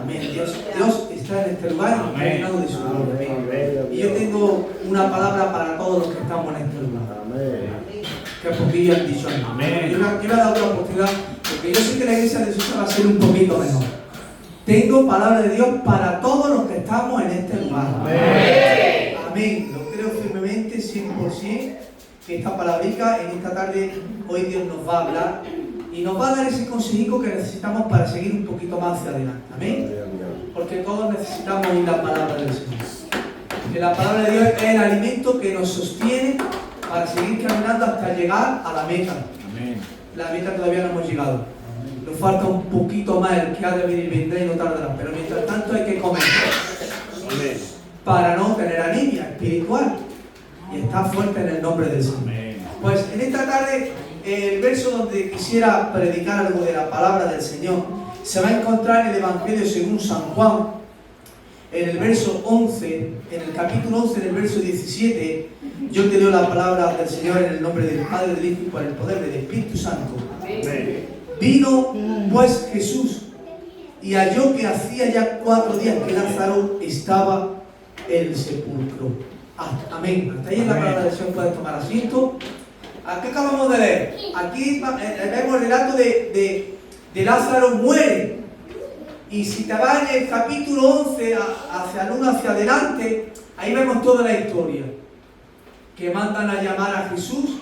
Amén. Dios está en este lugar impregnado de su gloria. Y yo tengo una palabra para todos los que estamos en este lugar. Que poquillo han dicho amén. Yo le he dado la oportunidad, porque yo sé que la iglesia de Jesús va a ser un poquito mejor. Tengo palabra de Dios para todos los que estamos en este lugar. Amén. Amén. Lo creo firmemente, 100%, que esta palabrica en esta tarde, hoy Dios nos va a hablar y nos va a dar ese consejico que necesitamos para seguir un poquito más hacia adelante. Amén. Porque todos necesitamos oír la palabra del Señor. Que la palabra de Dios es el alimento que nos sostiene para seguir caminando hasta llegar a la meta. Amén. La meta todavía no hemos llegado. Nos falta un poquito más, el que ha de venir vendrá y no tardará. Pero mientras tanto hay que comer. Amén. Para no tener anemia espiritual y estar fuerte en el nombre del Señor. Amén. Pues en esta tarde, el verso donde quisiera predicar algo de la palabra del Señor se va a encontrar en el Evangelio según San Juan, en el verso 11, en el capítulo 11, en el verso 17. Yo te leo la palabra del Señor en el nombre del Padre, del Hijo y por el poder del Espíritu Santo. Amén. Vino pues Jesús y halló que hacía ya 4 días que Lázaro estaba en el sepulcro. Amén. Hasta ahí en la palabra del Señor puede tomar asiento. ¿Qué acabamos de leer? Aquí vemos el relato de Lázaro muere. Y si te vas en el capítulo 11, hacia el 1 hacia adelante, ahí vemos toda la historia. Que mandan a llamar a Jesús.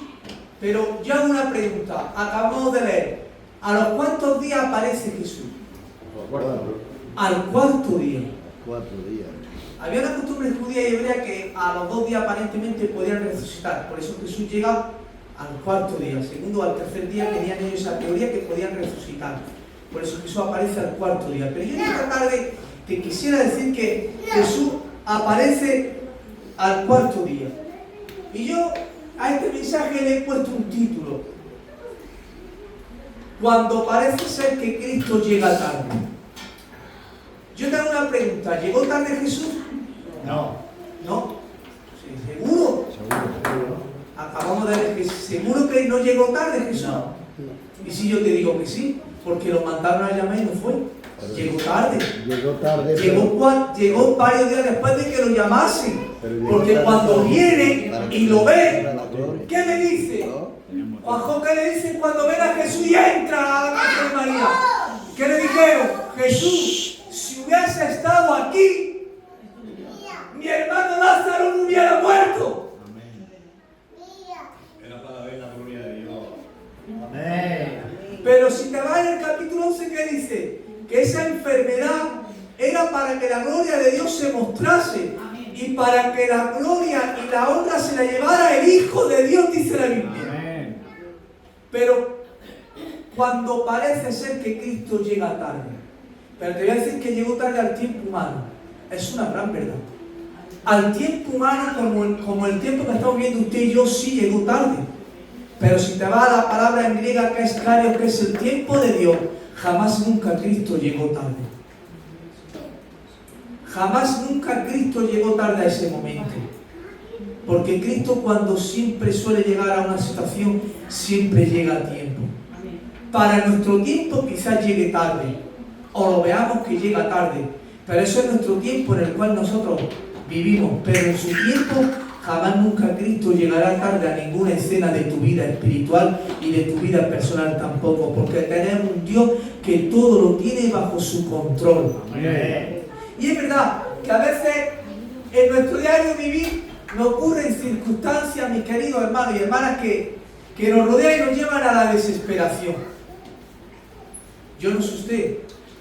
Pero yo hago una pregunta. Acabamos de leer. ¿A los cuántos días aparece Jesús? Al cuarto día. 4 días. Había una costumbre judía y hebrea que a los 2 días aparentemente podían resucitar. Por eso Jesús llega al cuarto día. Segundo o al tercer día tenían ellos esa teoría que podían resucitar. Por eso Jesús aparece al cuarto día. Pero yo en esta tarde te quisiera decir que Jesús aparece al cuarto día. Y yo a este mensaje le he puesto un título. Cuando parece ser que Cristo llega tarde. Yo te hago una pregunta. ¿Llegó tarde Jesús? No. ¿No? Sí, ¿seguro? Seguro. Acabamos de ver que seguro que no llegó tarde Jesús. No. ¿Y si yo te digo que sí? Porque lo mandaron a llamar y no fue. Llegó tarde. Llegó tarde. Llegó varios días después de que lo llamasen. Porque cuando viene y lo ve, ¿qué le dice? Juanjo, ¿qué le dicen cuando ven a Jesús y entra a la casa de María? ¿Qué le dijeron? Jesús, si hubiese estado aquí, mi hermano Lázaro no hubiera muerto. Amén. Era para ver la gloria de Dios. Amén. Pero si te vas en el capítulo 11, ¿qué dice? Que esa enfermedad era para que la gloria de Dios se mostrase y para que la gloria y la honra se la llevara el Hijo de Dios, dice la Biblia. Amén. Pero cuando parece ser que Cristo llega tarde, pero te voy a decir que llegó tarde al tiempo humano, es una gran verdad. Al tiempo humano, como el tiempo que estamos viendo usted y yo, sí llegó tarde. Pero si te va a la palabra en griega que es kairos, que es el tiempo de Dios, jamás nunca Cristo llegó tarde. Jamás nunca Cristo llegó tarde a ese momento. Porque Cristo, cuando siempre suele llegar a una situación, siempre llega a tiempo. Para nuestro tiempo quizás llegue tarde, o lo veamos que llega tarde, pero eso es nuestro tiempo en el cual nosotros vivimos. Pero en su tiempo, jamás nunca Cristo llegará tarde a ninguna escena de tu vida espiritual y de tu vida personal tampoco, porque tenemos un Dios que todo lo tiene bajo su control. Amén. Y es verdad que a veces en nuestro diario vivir nos ocurren circunstancias, mis queridos hermanos y hermanas, que nos rodean y nos llevan a la desesperación. Yo no sé usted,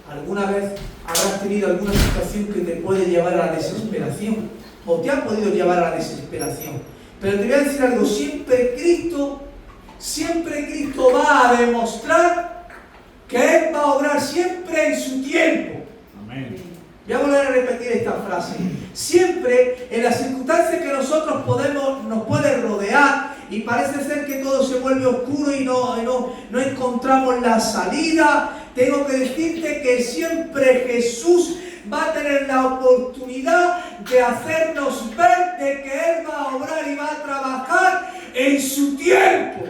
¿alguna vez habrás tenido alguna situación que te puede llevar a la desesperación? O te ha podido llevar a la desesperación. Pero te voy a decir algo, siempre Cristo va a demostrar que Él va a obrar siempre en su tiempo. Amén. Voy a volver a repetir esta frase. Siempre en las circunstancias que nosotros nos puede rodear y parece ser que todo se vuelve oscuro y no encontramos la salida, tengo que decirte que siempre Jesús va a tener la oportunidad de hacernos ver de que Él va a obrar y va a trabajar en su tiempo,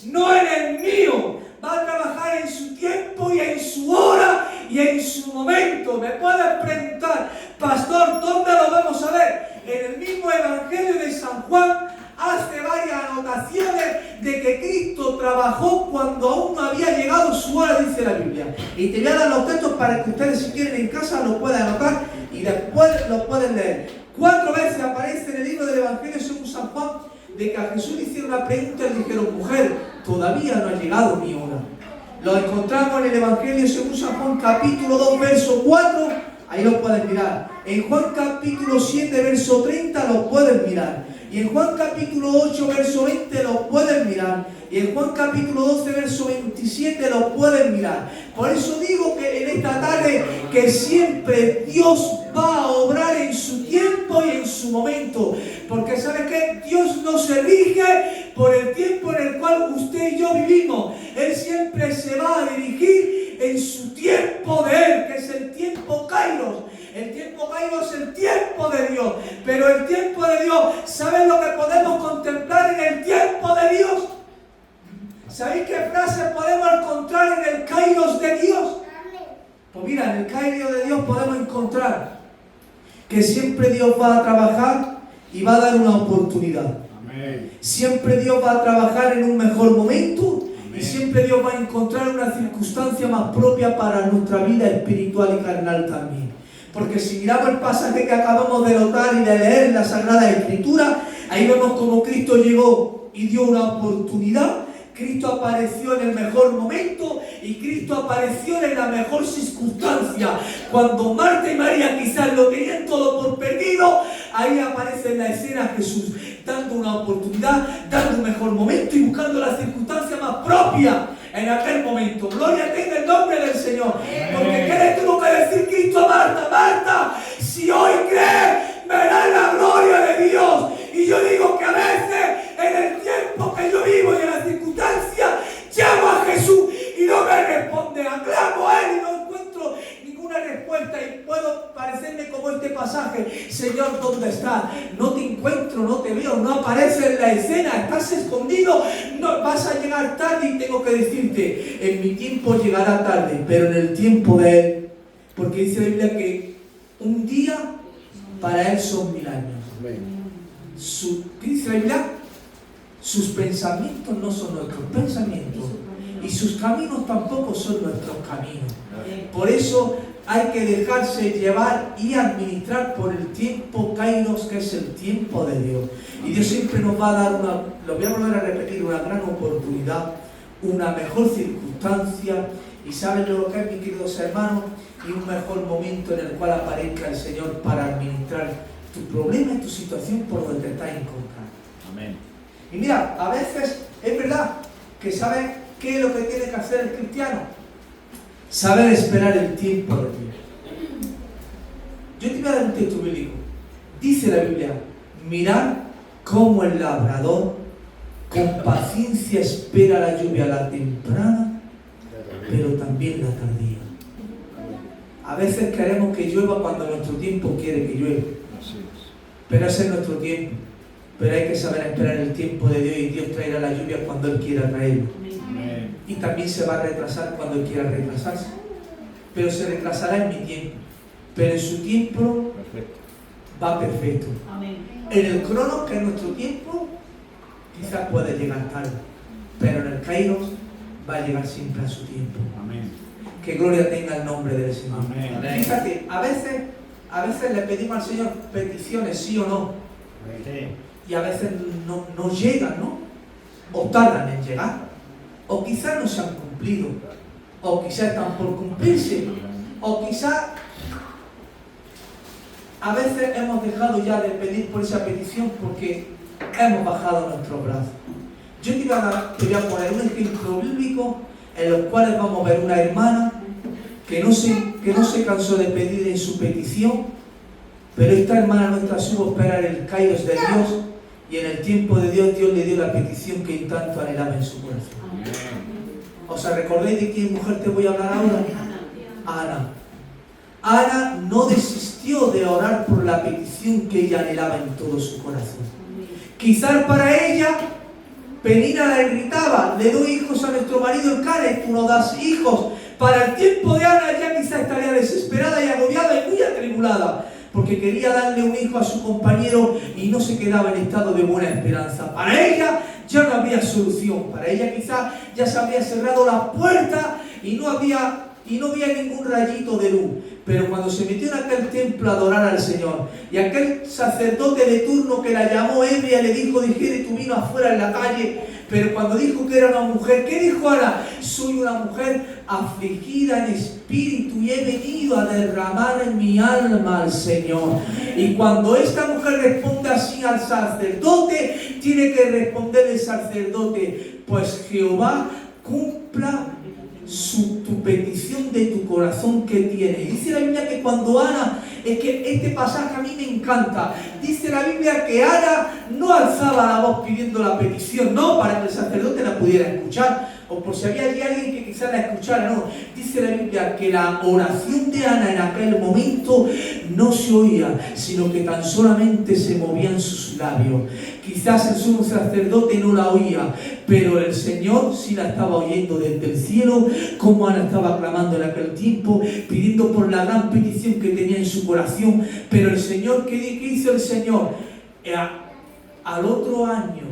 no en el mío, va a trabajar en su tiempo y en su hora y en su momento. Me puedes preguntar, pastor, ¿dónde lo vamos a ver? En el mismo Evangelio de San Juan hace varias anotaciones de que Cristo trabajó cuando aún no había llegado su hora, dice la Biblia. Y te voy a dar los textos para que ustedes, si quieren en casa, lo puedan anotar y después lo pueden leer. 4 veces aparece en el libro del Evangelio según San Juan de que a Jesús le hicieron una pregunta y le dijeron, mujer, todavía no ha llegado mi hora. Lo encontramos en el Evangelio según San Juan capítulo 2 verso 4, ahí lo pueden mirar. En Juan capítulo 7 verso 30 lo pueden mirar. Y en Juan capítulo 8 verso 20 lo pueden mirar. Y en Juan capítulo 12 verso 27 lo pueden mirar. Por eso digo que en esta tarde que siempre Dios va a obrar en su tiempo y en su momento. Porque ¿sabe qué? Dios no se rige por el tiempo en el cual usted y yo vivimos. Él siempre se va a dirigir en su tiempo de Él, que es el tiempo Kairos. El tiempo Kairos es el tiempo de Dios. Pero el tiempo de Dios, ¿saben lo que podemos contemplar en el tiempo de Dios? ¿Sabéis qué frase podemos encontrar en el Kairos de Dios? Pues mira, en el Kairos de Dios podemos encontrar que siempre Dios va a trabajar y va a dar una oportunidad. Amén. Siempre Dios va a trabajar en un mejor momento. Amén. Y siempre Dios va a encontrar una circunstancia más propia para nuestra vida espiritual y carnal también. Porque si miramos el pasaje que acabamos de notar y de leer en la Sagrada Escritura, ahí vemos cómo Cristo llegó y dio una oportunidad. Cristo apareció en el mejor momento y Cristo apareció en la mejor circunstancia. Cuando Marta y María quizás lo tenían todo por perdido, ahí aparece en la escena Jesús, dando una oportunidad, dando un mejor momento y buscando la circunstancia más propia en aquel momento. Gloria tenga el nombre del Señor. Porque ¿qué le tuvo que decir Cristo a Marta? Marta, si hoy crees, verás la gloria de Dios. Y yo digo que a veces, en el tiempo que yo vivo y en la circunstancia, llamo a Jesús y no me responde. Aclamo a Él y no encuentro ninguna respuesta y puedo parecerme como este pasaje. Señor, ¿dónde estás? No te encuentro, no te veo, no apareces en la escena, estás escondido, no, vas a llegar tarde y tengo que decirte, en mi tiempo llegará tarde, pero en el tiempo de Él, porque dice la Biblia que un día para Él son 1000 años. ¿Qué dice la Biblia? Sus pensamientos no son nuestros pensamientos y sus caminos tampoco son nuestros caminos. Por eso hay que dejarse llevar y administrar por el tiempo Kairos, que es el tiempo de Dios. Y Dios siempre nos va a dar lo voy a volver a repetir, una gran oportunidad, una mejor circunstancia. Y saben lo que es, mis queridos hermanos, y un mejor momento en el cual aparezca el Señor para administrar tu problema y tu situación por donde te estás encontrando. Amén. Y mira, a veces es verdad que sabes qué es lo que tiene que hacer el cristiano. Saber esperar el tiempo de Dios. Yo te voy a dar un texto bíblico. Dice la Biblia, mirad cómo el labrador con paciencia espera la lluvia, la temprana, pero también la tardía. A veces queremos que llueva cuando nuestro tiempo quiere que llueva. Pero ese es nuestro tiempo. Pero hay que saber esperar el tiempo de Dios y Dios traerá la lluvia cuando Él quiera traerlo. Amén. Y también se va a retrasar cuando Él quiera retrasarse. Pero se retrasará en mi tiempo. Pero en su tiempo va perfecto. Amén. En el crono, que es nuestro tiempo, quizás puede llegar tarde. Pero en el Kairos va a llegar siempre a su tiempo. Amén. Que gloria tenga el nombre del Señor. Amén. Fíjate, a veces le pedimos al Señor peticiones, sí o no. Sí. Y a veces no llegan, ¿no? O tardan en llegar. O quizás no se han cumplido. O quizás están por cumplirse. O quizás a veces hemos dejado ya de pedir por esa petición porque hemos bajado nuestros brazos. Yo te voy a poner un ejemplo bíblico en los cuales vamos a ver una hermana que no se cansó de pedir en su petición, pero esta hermana nuestra supo esperar el Kairos de Dios y en el tiempo de Dios, Dios le dio la petición que tanto anhelaba en su corazón. ¿Os recordáis de qué mujer te voy a hablar ahora? Ana. Ana no desistió de orar por la petición que ella anhelaba en todo su corazón. Quizás para ella Penina la irritaba, le doy hijos a nuestro marido Elcana, tú no das hijos. Para el tiempo de Ana ya quizá estaría desesperada y agobiada y muy atribulada, porque quería darle un hijo a su compañero y no se quedaba en estado de buena esperanza. Para ella ya no había solución, para ella quizá ya se había cerrado la puerta y no había ningún rayito de luz. Pero cuando se metió en aquel templo a adorar al Señor, y aquel sacerdote de turno que la llamó ebria le dijo, dijere tu vino afuera en la calle, pero cuando dijo que era una mujer, ¿qué dijo Ana? Soy una mujer afligida en espíritu y he venido a derramar en mi alma al Señor. Y cuando esta mujer responde así al sacerdote, tiene que responder el sacerdote, pues Jehová cumpla tu petición de tu corazón que tiene. Dice la Biblia que cuando Ana, es que este pasaje a mí me encanta, dice la Biblia que Ana no alzaba la voz pidiendo la petición, no para que el sacerdote la pudiera escuchar, o por si había allí alguien que quizás la escuchara, no. Dice la Biblia que la oración de Ana en aquel momento no se oía, sino que tan solamente se movían sus labios. Quizás el sumo sacerdote no la oía, pero el Señor sí la estaba oyendo desde el cielo, como Ana estaba clamando en aquel tiempo, pidiendo por la gran petición que tenía en su corazón. Pero el Señor, ¿qué hizo el Señor? Al otro año,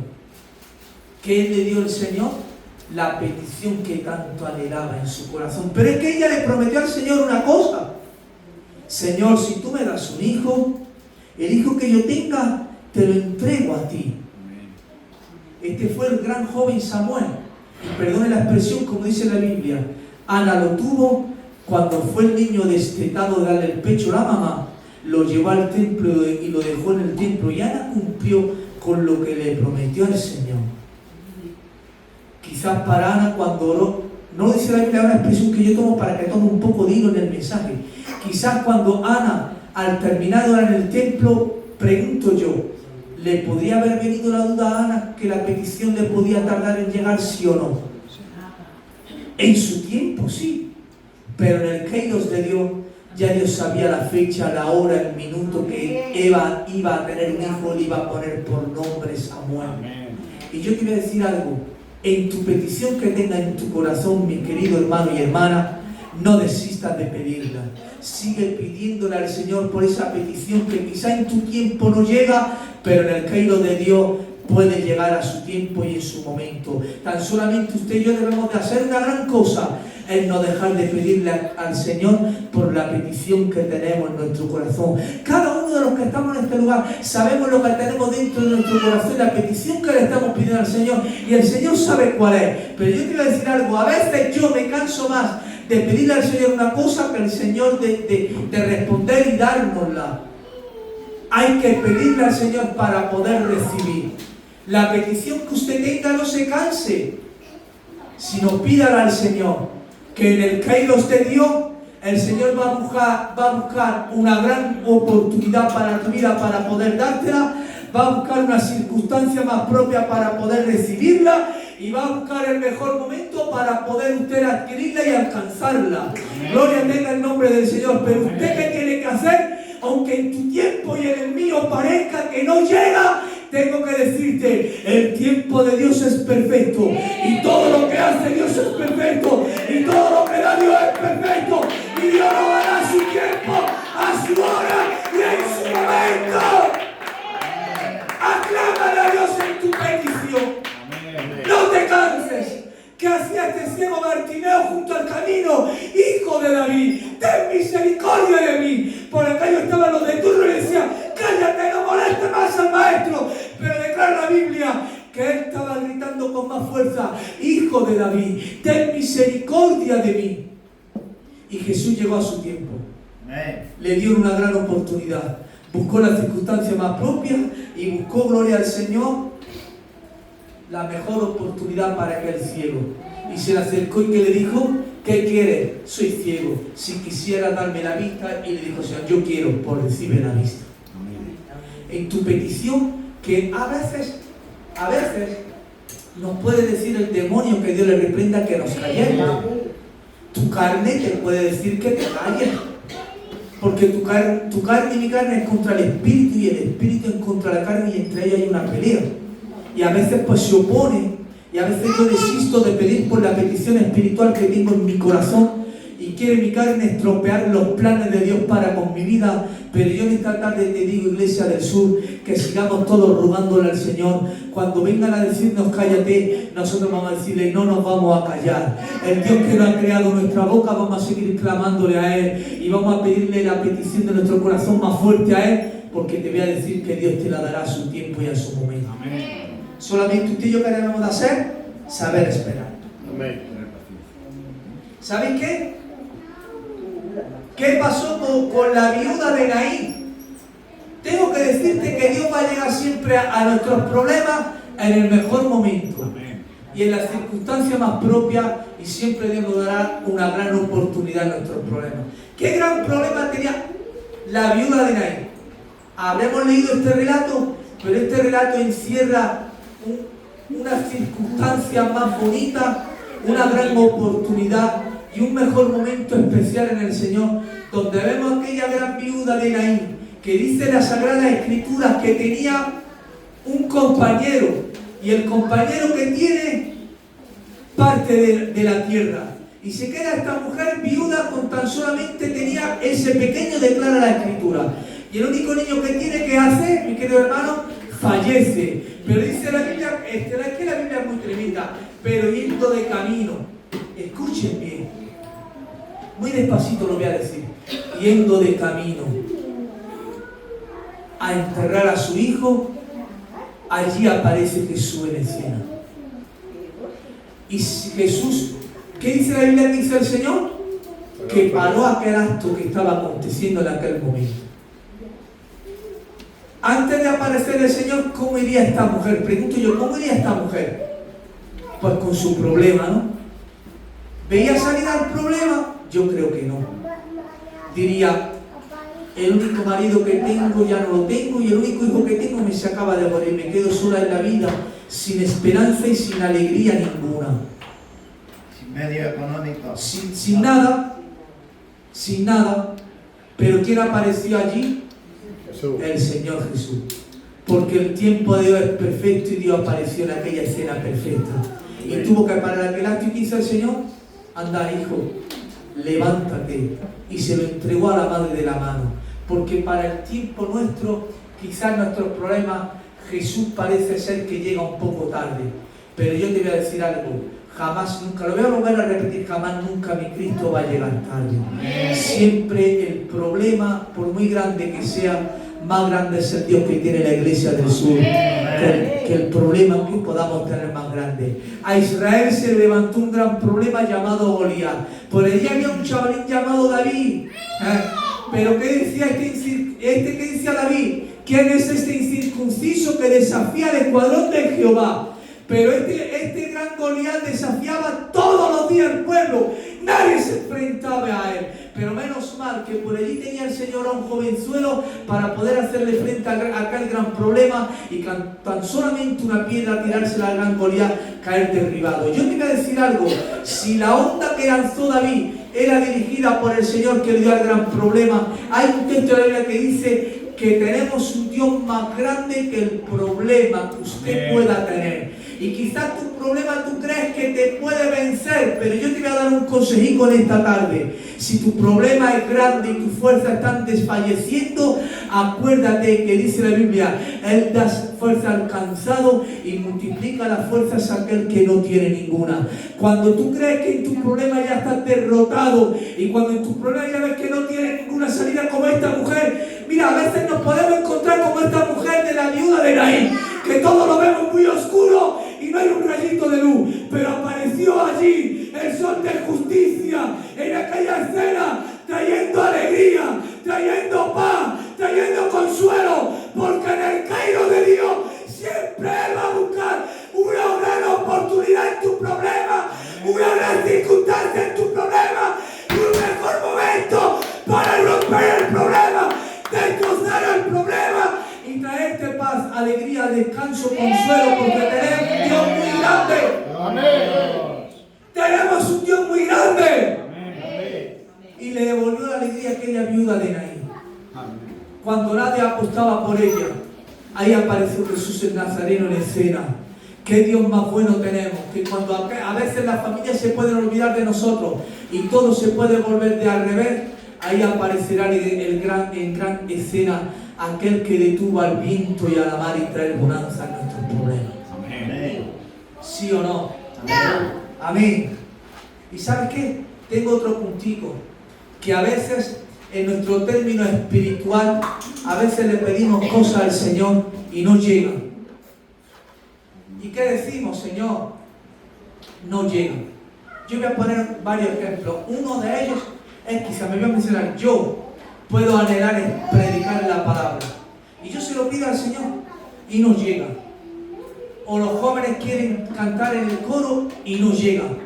¿qué le dio el Señor? La petición que tanto anhelaba en su corazón. Pero es que ella le prometió al Señor una cosa: Señor, si tú me das un hijo, el hijo que yo tenga te lo entrego a ti. Este fue el gran joven Samuel, y perdone la expresión, como dice la Biblia, Ana lo tuvo cuando fue el niño destetado de darle el pecho a la mamá, lo llevó al templo y lo dejó en el templo, y Ana cumplió con lo que le prometió al Señor. Quizás para Ana, cuando oró, no dice la Biblia, una expresión que yo tomo para que tome un poco de hilo en el mensaje. Quizás cuando Ana, al terminar de orar en el templo, pregunto yo, ¿le podría haber venido la duda a Ana que la petición le podía tardar en llegar, sí o no? En su tiempo, sí, pero en el kairos de Dios, ya Dios sabía la fecha, la hora, el minuto que Eva iba a tener un hijo, le iba a poner por nombre Samuel. Y yo te voy a decir algo. En tu petición que tenga en tu corazón, mi querido hermano y hermana, no desistas de pedirla. Sigue pidiéndole al Señor por esa petición que quizá en tu tiempo no llega, pero en el kairos de Dios puede llegar a su tiempo y en su momento. Tan solamente usted y yo debemos de hacer una gran cosa, es no dejar de pedirle al Señor por la petición que tenemos en nuestro corazón. Cada uno de los que estamos en este lugar sabemos lo que tenemos dentro de nuestro corazón, la petición que le estamos pidiendo al Señor, y el Señor sabe cuál es. Pero yo te voy a decir algo, a veces yo me canso más de pedirle al Señor una cosa que el Señor de responder y dárnosla. Hay que pedirle al Señor para poder recibir. La petición que usted tenga, no se canse, sino pídala al Señor, que en el kairos de Dios el Señor va a buscar una gran oportunidad para tu vida para poder dártela, va a buscar una circunstancia más propia para poder recibirla, y va a buscar el mejor momento para poder usted adquirirla y alcanzarla. Amén. Gloria tenga el nombre del Señor. Pero usted, ¿qué tiene que hacer? Aunque en tu tiempo y en el mío parezca que no llega, tengo que decirte, el tiempo de Dios es perfecto, y todo lo que hace Dios es perfecto, y todo lo que da Dios es perfecto, y Dios no dará a su tiempo, a su hora y en su momento. Aclámale a Dios en tu petición. No te canses. ¿Qué hacía este ciego Bartimeo junto al camino? Hijo de David, ten misericordia de mí. Por acá yo estaban los de turno y le decían, cállate, no moleste más al maestro. Pero declara la Biblia que él estaba gritando con más fuerza, Hijo de David, ten misericordia de mí. Y Jesús llegó a su tiempo. Le dio una gran oportunidad. Buscó la circunstancia más propia y buscó, gloria al Señor, la mejor oportunidad para aquel ciego. Y se le acercó y que le dijo, ¿qué quieres? Soy ciego. Si quisiera darme la vista. Y le dijo, Señor, yo quiero, por recibir la vista. En tu petición, que a veces nos puede decir el demonio, que Dios le reprenda, que nos callemos. Tu carne te puede decir que te calles. Porque tu carne y mi carne es contra el espíritu, y el espíritu es contra la carne, y entre ellas hay una pelea. Y a veces pues se opone Y a veces yo desisto de pedir por la petición espiritual que tengo en mi corazón y quiere mi carne estropear los planes de Dios para con mi vida. Pero yo en esta tarde te digo, Iglesia del Sur, que sigamos todos rogándole al Señor. Cuando vengan a decirnos cállate, nosotros vamos a decirle no nos vamos a callar. El Dios que nos ha creado nuestra boca, vamos a seguir clamándole a Él y vamos a pedirle la petición de nuestro corazón más fuerte a Él, porque te voy a decir que Dios te la dará a su tiempo y a su momento. Amén. Solamente usted y yo que debemos de hacer, saber esperar. Amén. ¿Sabéis qué? ¿Qué pasó con la viuda de Naín? Tengo que decirte que Dios va a llegar siempre a nuestros problemas en el mejor momento. Amén. Y en las circunstancias más propias, y siempre Dios nos dará una gran oportunidad en nuestros problemas. ¿Qué gran problema tenía la viuda de Naín? Habremos leído este relato, pero este relato encierra unas circunstancias más bonitas, una gran oportunidad y un mejor momento especial en el Señor, donde vemos aquella gran viuda de Naín, que dice la Sagrada Escritura que tenía un compañero, y el compañero que tiene parte de la tierra, y se queda esta mujer viuda con tan solamente tenía ese pequeño, declara la Escritura, y el único niño que tiene que hacer, mi querido hermano, fallece. Pero dice la Biblia, es que la Biblia es muy tremenda, pero yendo de camino, escuchen bien, muy despacito lo voy a decir, yendo de camino a enterrar a su hijo, allí aparece Jesús en escena. Y Jesús, ¿qué dice la Biblia? Dice el Señor que paró aquel acto que estaba aconteciendo en aquel momento. Antes de aparecer el Señor, ¿cómo iría esta mujer? Pregunto yo, ¿cómo iría esta mujer? Pues con su problema, ¿no? ¿Veía salida al problema? Yo creo que no. Diría, el único marido que tengo ya no lo tengo, y el único hijo que tengo me se acaba de morir, me quedo sola en la vida, sin esperanza y sin alegría ninguna. Sin medio económico. Sin nada. Pero ¿quién apareció allí? Jesús. El Señor Jesús. Porque el tiempo de Dios es perfecto y Dios apareció en aquella escena perfecta. Y tuvo que parar aquel acto y dice el Señor, anda hijo, levántate. Y se lo entregó a la madre de la mano. Porque para el tiempo nuestro, quizás nuestros problemas, Jesús parece ser que llega un poco tarde. Pero yo te voy a decir algo, jamás, nunca, lo voy a volver a repetir, jamás, nunca mi Cristo va a llegar tarde. Siempre el problema, por muy grande que sea, más grande es el Dios que tiene la Iglesia del Sur que el problema que podamos tener más grande. A Israel se levantó un gran problema llamado Goliat. Por allí había un chavalín llamado David. Pero ¿qué decía ¿qué decía David? ¿Quién es este incircunciso que desafía el escuadrón de Jehová? Pero este gran Goliat desafiaba todos los días al pueblo. Nadie se enfrentaba a él. Pero menos mal que por allí tenía el Señor a un jovenzuelo para poder hacerle frente a aquel gran problema y tan solamente una piedra tirársela al gran Goliat, caer derribado. Yo te voy a decir algo. Si la onda que lanzó David era dirigida por el Señor que le dio al gran problema, hay un texto de la Biblia que dice que tenemos un Dios más grande que el problema que usted pueda tener. Y quizás tu problema tú crees que te puede vencer, pero yo te voy a dar un consejico en esta tarde. Si tu problema es grande y tus fuerzas están desfalleciendo, acuérdate que dice la Biblia, Él da fuerza al cansado y multiplica las fuerzas a aquel que no tiene ninguna. Cuando tú crees que en tu problema ya estás derrotado y cuando en tu problema ya ves que no tienes ninguna salida como esta mujer, mira, a veces nos podemos encontrar como esta mujer de la viuda de Naín, que todo lo vemos muy oscuro y no hay un rayito de luz, pero apareció allí el sol de justicia en aquella escena, trayendo alegría, trayendo paz, trayendo consuelo, porque en el Cairo de Dios siempre Él va a buscar una gran oportunidad en tu problema, una gran circunstancia en tu problema y un mejor momento para romper el problema, destrozar el problema y traerte paz, alegría, descanso, consuelo, porque tenemos un Dios muy grande. Amén. Tenemos un Dios muy grande. Amén. Y le devolvió la alegría a aquella viuda de Naín. Cuando nadie apostaba por ella, ahí apareció Jesús el Nazareno en escena. qué Dios más bueno tenemos, que cuando a veces las familias se pueden olvidar de nosotros y todo se puede volver de al revés, ahí aparecerá en gran escena aquel que detuvo al viento y a la mar y trae bonanza a nuestros problemas. Amén. ¿Sí o no? Amén. ¿Y sabes qué? Tengo otro puntico, que a veces en nuestro término espiritual, a veces le pedimos cosas al Señor y no llegan. ¿Y qué decimos, Señor? No llegan. Yo voy a poner varios ejemplos. Uno de ellos es, quizá me voy a mencionar, yo puedo anhelar predicar la palabra. Y yo se lo pido al Señor y no llega. O los jóvenes quieren cantar en el coro y no llegan.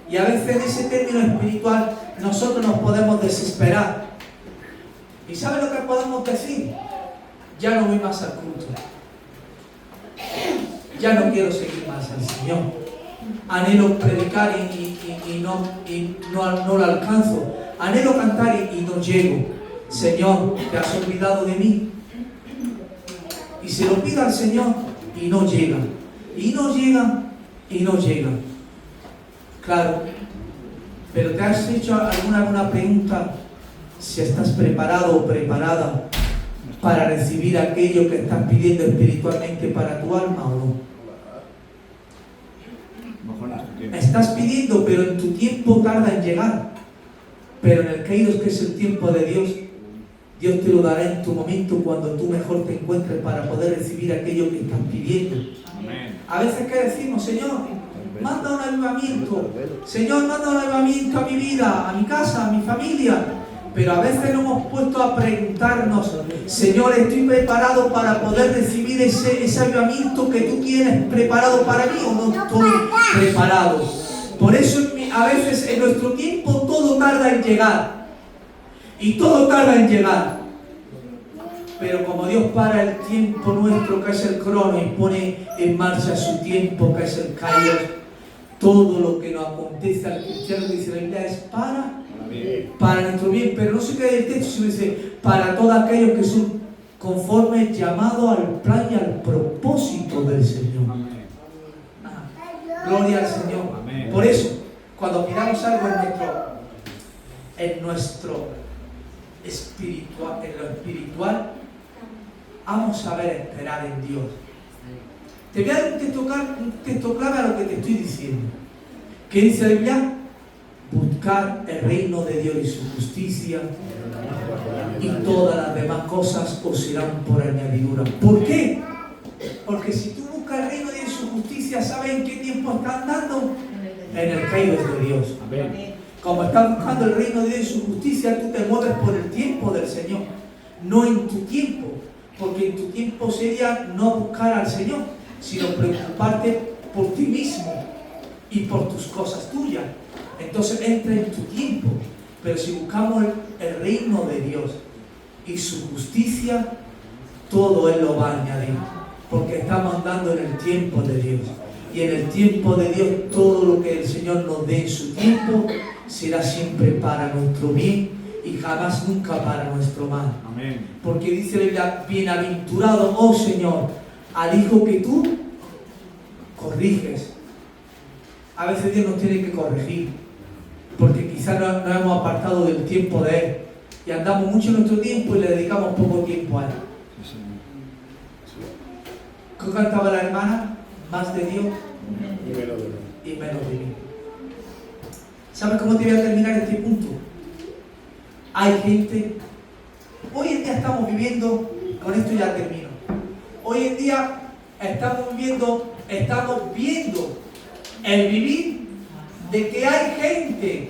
Y a veces en ese término espiritual nosotros nos podemos desesperar. ¿Y sabe lo que podemos decir? Ya no voy más al culto. Ya no quiero seguir más al Señor. Anhelo predicar y no lo alcanzo. Anhelo cantar y no llego. Señor, te has olvidado de mí. Y se lo pido al Señor y no llega. Y no llega, y no llega. Claro, pero ¿te has hecho alguna pregunta si estás preparado o preparada para recibir aquello que estás pidiendo espiritualmente para tu alma o no? Estás pidiendo, pero en tu tiempo tarda en llegar. Pero en el Kairos, que es el tiempo de Dios, Dios te lo dará en tu momento cuando tú mejor te encuentres para poder recibir aquello que estás pidiendo. Amén. A veces, ¿qué decimos? Señor, manda un avivamiento. Señor, manda un avivamiento a mi vida, a mi casa, a mi familia. Pero a veces nos hemos puesto a preguntarnos, Señor, ¿estoy preparado para poder recibir ese avivamiento que tú tienes preparado para mí o no estoy preparado? Por eso a veces en nuestro tiempo todo tarda en llegar. Y todo tarda en llegar. Pero como Dios para el tiempo nuestro, que es el crono, y pone en marcha su tiempo, que es el Kairos, todo lo que nos acontece al cristiano, dice la Biblia, es para nuestro bien. Pero no se queda el texto, sino dice, para todos aquellos que son conformes llamados al plan y al propósito del Señor. Gloria al Señor. Amén. Por eso, cuando miramos algo en nuestro espiritual, en lo espiritual, vamos a ver esperar en Dios. Te voy a dar un texto clave a lo que te estoy diciendo. ¿Qué dice la Biblia? Buscar el reino de Dios y su justicia, y todas las demás cosas os serán por añadidura. ¿Por qué? Porque si tú buscas el reino de Dios y su justicia, ¿sabes en qué tiempo estás andando? En el Kairos de Dios. Amén. Como estás buscando el reino de Dios y su justicia, tú te mueves por el tiempo del Señor, no en tu tiempo. Porque en tu tiempo sería no buscar al Señor, sino preocuparte por ti mismo y por tus cosas tuyas. Entonces entra en tu tiempo. Pero si buscamos el reino de Dios y su justicia, todo Él lo va a añadir. Porque estamos andando en el tiempo de Dios. Y en el tiempo de Dios, todo lo que el Señor nos dé en su tiempo será siempre para nuestro bien y jamás nunca para nuestro mal. Amén. Porque dice la Biblia, bienaventurado, oh Señor, al hijo que tú corriges. A veces Dios nos tiene que corregir, porque quizás nos hemos apartado del tiempo de Él y andamos mucho en nuestro tiempo y le dedicamos poco tiempo a Él. ¿Qué cantaba la hermana? Más de Dios y menos de mí. ¿Sabes cómo te voy a terminar este punto? Hay gente, hoy en día estamos viviendo, con esto ya termino, hoy en día estamos viendo el vivir de que hay gente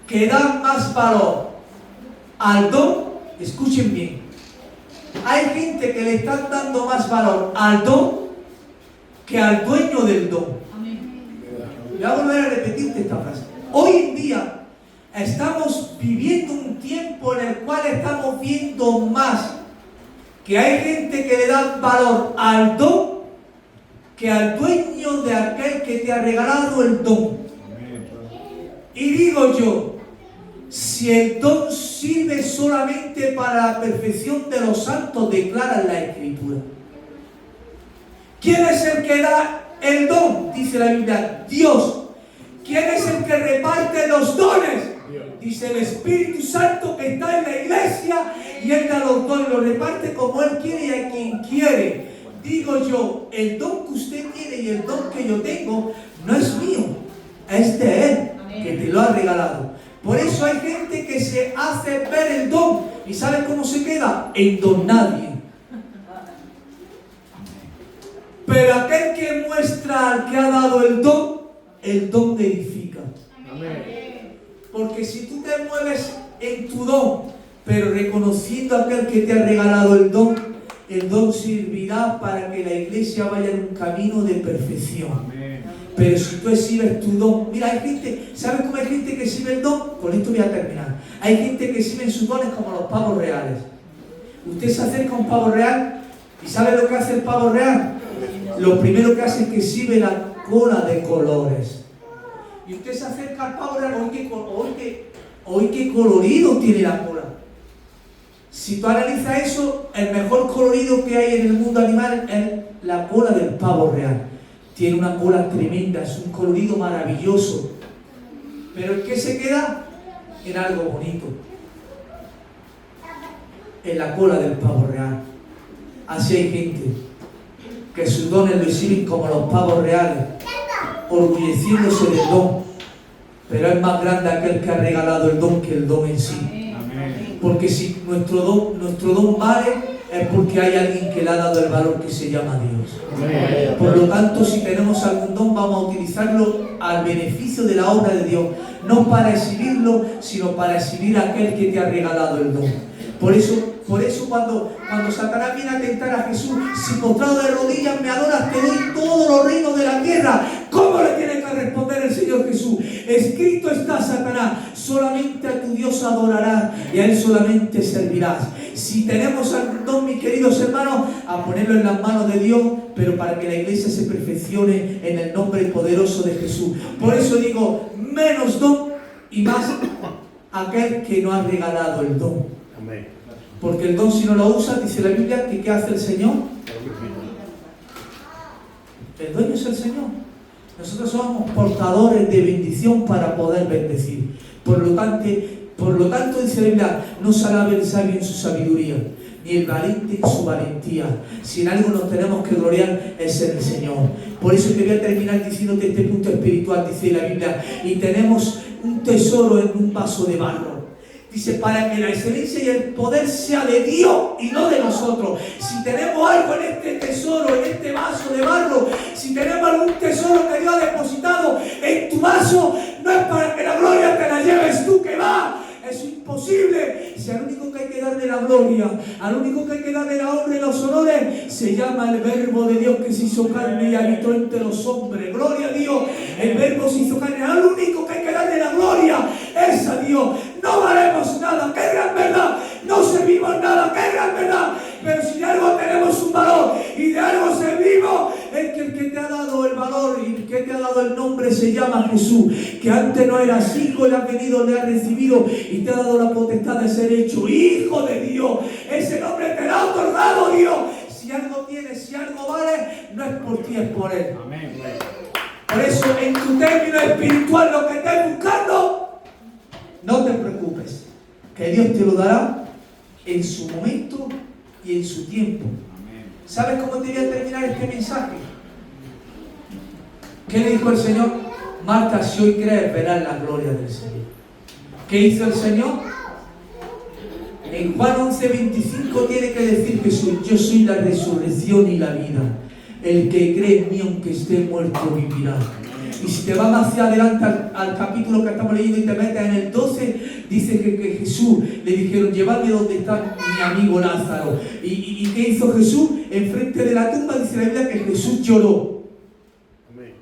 que da más valor al don. Escuchen bien, hay gente que le están dando más valor al don que al dueño del don. Voy a volver a repetirte esta frase. Hoy en día estamos viviendo un tiempo en el cual estamos viendo más que hay gente que le da valor al don que al dueño de aquel que te ha regalado el don. Y digo yo, si el don sirve solamente para la perfección de los santos, declara la Escritura, ¿Quién es el que da el don? Dice la Biblia, Dios. ¿Quién es el que reparte los dones? Dice el Espíritu Santo que está en la iglesia y Él da los dones, los reparte como Él quiere y a quien quiere. Digo yo, el don que usted tiene y el don que yo tengo no es mío, es de Él, que te lo ha regalado. Por eso hay gente que se hace ver el don y ¿sabe cómo se queda? En don nadie. Pero aquel que muestra al que ha dado el don edifica. Porque si tú te mueves en tu don, pero reconociendo a aquel que te ha regalado el don servirá para que la iglesia vaya en un camino de perfección. Pero si tú exhibes tu don, mira, hay gente, ¿sabes cómo hay gente que exhibe el don? Con esto voy a terminar. Hay gente que exhibe sus dones como los pavos reales. Usted se acerca a un pavo real y ¿sabe lo que hace el pavo real? Lo primero que hace es que exhibe la cola de colores. Y usted se acerca al pavo real, hoy qué colorido tiene la cola. Si tú analizas eso, el mejor colorido que hay en el mundo animal es la cola del pavo real. Tiene una cola tremenda, es un colorido maravilloso. Pero ¿en qué se queda? En algo bonito. En la cola del pavo real. Así hay gente que sus dones lo exhiben como los pavos reales, orgulleciéndose del don. Pero es más grande aquel que ha regalado el don que el don en sí. Porque si nuestro don vale, es porque hay alguien que le ha dado el valor que se llama Dios. Por lo tanto, si tenemos algún don, vamos a utilizarlo al beneficio de la obra de Dios, no para exhibirlo, sino para exhibir a aquel que te ha regalado el don. Por eso cuando Satanás viene a tentar a Jesús, si postrado de rodillas me adoras, te doy todos los reinos de la tierra. ¿Cómo le tiene que responder el Señor Jesús? Escrito está, Satanás, solamente a tu Dios adorarás y a Él solamente servirás. Si tenemos algún don, mis queridos hermanos, a ponerlo en las manos de Dios, pero para que la iglesia se perfeccione en el nombre poderoso de Jesús. Por eso digo, menos don y más aquel que no ha regalado el don. Porque el don, si no lo usa, dice la Biblia, que ¿qué hace el Señor? El dueño es el Señor. Nosotros somos portadores de bendición para poder bendecir. Por lo tanto, dice la Biblia, no se alabe el sabio en su sabiduría, ni el valiente en su valentía. Si en algo nos tenemos que gloriar es en el Señor. Por eso te voy a terminar diciéndote este punto espiritual, dice la Biblia, y tenemos un tesoro en un vaso de barro. Dice, para que la excelencia y el poder sea de Dios y no de nosotros. Si tenemos algo en este tesoro, en este vaso de barro, si tenemos algún tesoro que Dios ha depositado en tu vaso, no es para que la gloria te la lleves tú, que va. Es imposible. Si al único que hay que darle la gloria, al único que hay que darle la honra y los honores, se llama el Verbo de Dios que se hizo carne y habitó entre los hombres. Gloria a Dios. El Verbo se hizo carne. Al único que hay que darle la gloria es a Dios. No valemos nada, qué gran verdad. No servimos nada, qué gran verdad. Pero si de algo tenemos un valor y de algo servimos, es que el que te ha dado el valor y el que te ha dado el nombre se llama Jesús. Que antes no eras hijo, le has venido, le has recibido y te ha dado la potestad de ser hecho hijo de Dios. Ese nombre te lo ha otorgado Dios. Si algo tienes, si algo vale, no es por ti, es por Él. Amén. Por eso, en tu término espiritual, lo que estés buscando, no te preocupes, que Dios te lo dará en su momento y en su tiempo. Amén. ¿Sabes cómo te voy a terminar este mensaje? ¿Qué le dijo el Señor? Marta, si hoy crees, verás la gloria del Señor. ¿Qué hizo el Señor? En Juan 11:25 tiene que decir Jesús, yo soy la resurrección y la vida. El que cree en mí, aunque esté muerto, vivirá. Y si te vas hacia adelante al capítulo que estamos leyendo y te metes en el 12, dice que Jesús le dijeron, llevadme donde está mi amigo Lázaro. ¿Y qué hizo Jesús? Enfrente de la tumba dice la Biblia que Jesús lloró. Amén.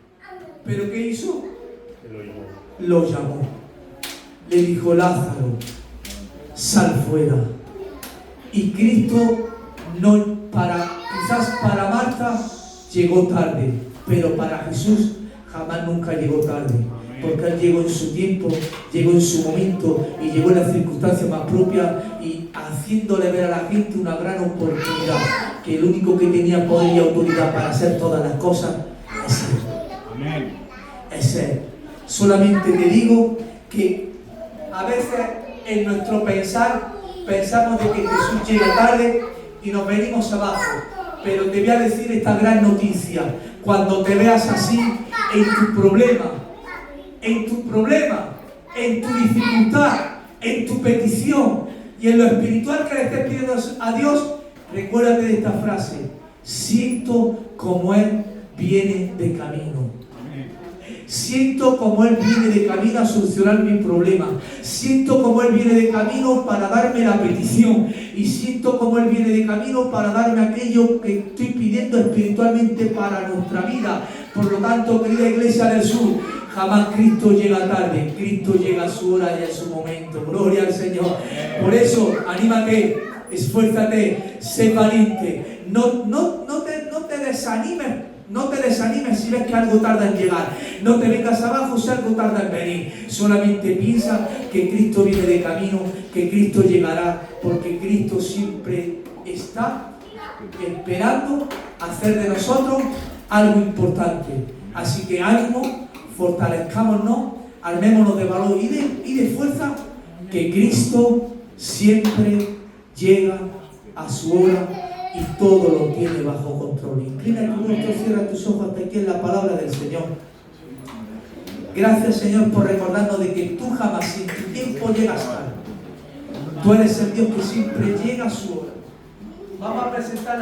¿Pero qué hizo? Lo llamó. Le dijo, Lázaro, sal fuera. Y Cristo, quizás para Marta llegó tarde, pero para Jesús jamás nunca llegó tarde. Amén. porque Él llegó en su tiempo, llegó en su momento y llegó en las circunstancias más propias y haciéndole ver a la gente una gran oportunidad, que el único que tenía poder y autoridad para hacer todas las cosas es Él. Amén. Es Él. Solamente te digo que a veces en nuestro pensar pensamos de que Jesús llega tarde y nos venimos abajo. Pero te voy a decir esta gran noticia. Cuando te veas así, en tu problema, en tu dificultad, en tu petición y en lo espiritual que le estés pidiendo a Dios, recuérdate de esta frase: siento como Él viene de camino. Siento como Él viene de camino a solucionar mi problema. Siento como Él viene de camino para darme la petición. Y siento como Él viene de camino para darme aquello que estoy pidiendo espiritualmente para nuestra vida. Por lo tanto, querida Iglesia del Sur, jamás Cristo llega tarde. Cristo llega a su hora y a su momento. Gloria al Señor. Por eso, anímate, esfuérzate, sé valiente. No te desanimes. No te desanimes si ves que algo tarda en llegar. No te vengas abajo si algo tarda en venir. Solamente piensa que Cristo viene de camino, que Cristo llegará, porque Cristo siempre está esperando hacer de nosotros algo importante. Así que ánimo, fortalezcámonos, armémonos de valor y de fuerza, que Cristo siempre llega a su hora y todo lo tiene bajo control. Inclina tu rostro, cierra tus ojos hasta aquí en la palabra del Señor. Gracias, Señor, por recordarnos de que tú jamás en tu tiempo llegas tarde. Tú eres el Dios que siempre llega a su hora. Vamos a presentar